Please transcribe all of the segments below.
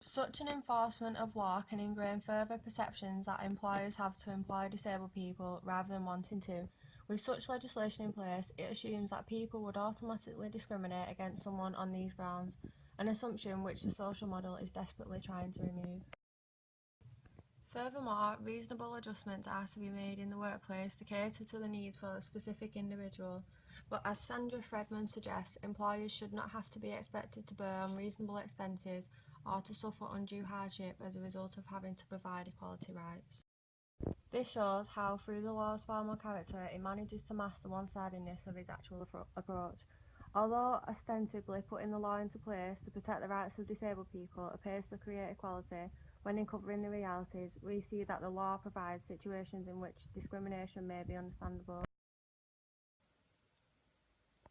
Such an enforcement of law can ingrain further perceptions that employers have to employ disabled people rather than wanting to. With such legislation in place, it assumes that people would automatically discriminate against someone on these grounds, an assumption which the social model is desperately trying to remove. Furthermore, reasonable adjustments are to be made in the workplace to cater to the needs for a specific individual, but as Sandra Fredman suggests, employers should not have to be expected to bear unreasonable expenses or to suffer undue hardship as a result of having to provide equality rights. This shows how, through the law's formal character, it manages to mask the one-sidedness of its actual approach. Although ostensibly putting the law into place to protect the rights of disabled people appears to create equality, when uncovering the realities, we see that the law provides situations in which discrimination may be understandable.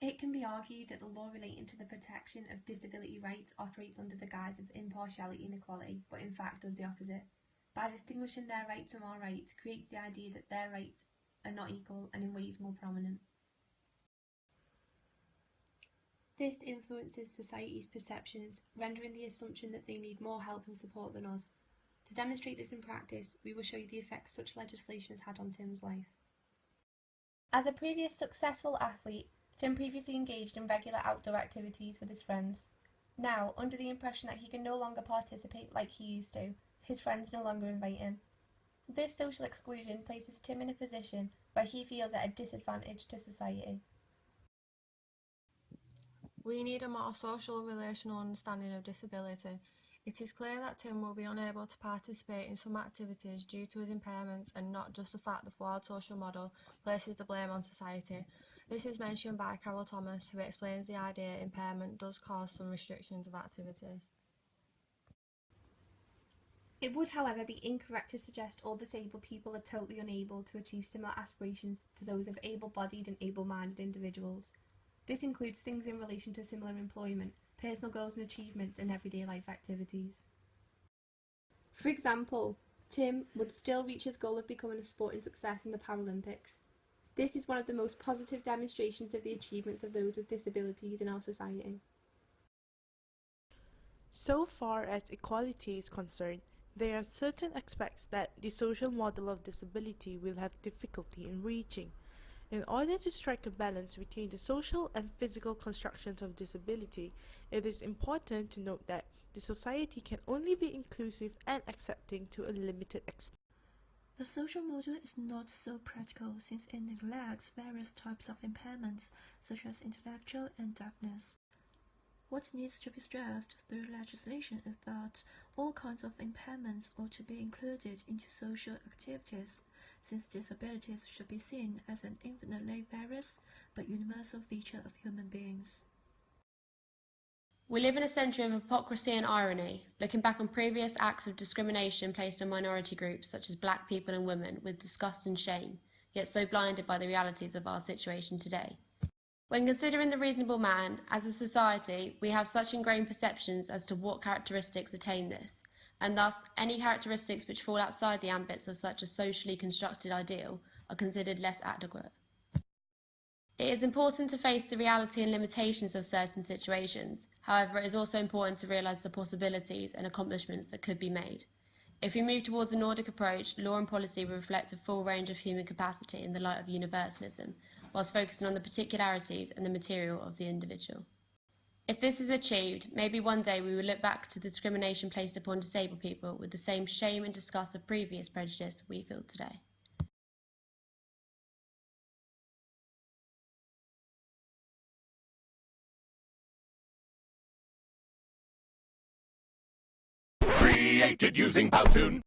It can be argued that the law relating to the protection of disability rights operates under the guise of impartiality and equality, but in fact does the opposite. By distinguishing their rights from our rights, creates the idea that their rights are not equal and in ways more prominent. This influences society's perceptions, rendering the assumption that they need more help and support than us. To demonstrate this in practice, we will show you the effects such legislation has had on Tim's life. As a previous successful athlete, Tim previously engaged in regular outdoor activities with his friends. Now, under the impression that he can no longer participate like he used to, his friends no longer invite him. This social exclusion places Tim in a position where he feels at a disadvantage to society. We need a more social relational understanding of disability. It is clear that Tim will be unable to participate in some activities due to his impairments and not just the fact the flawed social model places the blame on society. This is mentioned by Carol Thomas, who explains the idea impairment does cause some restrictions of activity. It would, however, be incorrect to suggest all disabled people are totally unable to achieve similar aspirations to those of able-bodied and able-minded individuals. This includes things in relation to similar employment, personal goals and achievements, and everyday life activities. For example, Tim would still reach his goal of becoming a sporting success in the Paralympics. This is one of the most positive demonstrations of the achievements of those with disabilities in our society. So far as equality is concerned, there are certain aspects that the social model of disability will have difficulty in reaching. In order to strike a balance between the social and physical constructions of disability, it is important to note that the society can only be inclusive and accepting to a limited extent. The social model is not so practical since it neglects various types of impairments, such as intellectual and deafness. What needs to be stressed through legislation is that all kinds of impairments ought to be included into social activities, since disabilities should be seen as an infinitely various but universal feature of human beings. We live in a century of hypocrisy and irony, looking back on previous acts of discrimination placed on minority groups such as black people and women with disgust and shame, yet so blinded by the realities of our situation today. When considering the reasonable man, as a society, we have such ingrained perceptions as to what characteristics attain this, and thus any characteristics which fall outside the ambits of such a socially constructed ideal are considered less adequate. It is important to face the reality and limitations of certain situations. However, it is also important to realise the possibilities and accomplishments that could be made. If we move towards a Nordic approach, law and policy will reflect a full range of human capacity in the light of universalism, whilst focusing on the particularities and the material of the individual. If this is achieved, maybe one day we will look back to the discrimination placed upon disabled people with the same shame and disgust of previous prejudice we feel today. Created using Powtoon.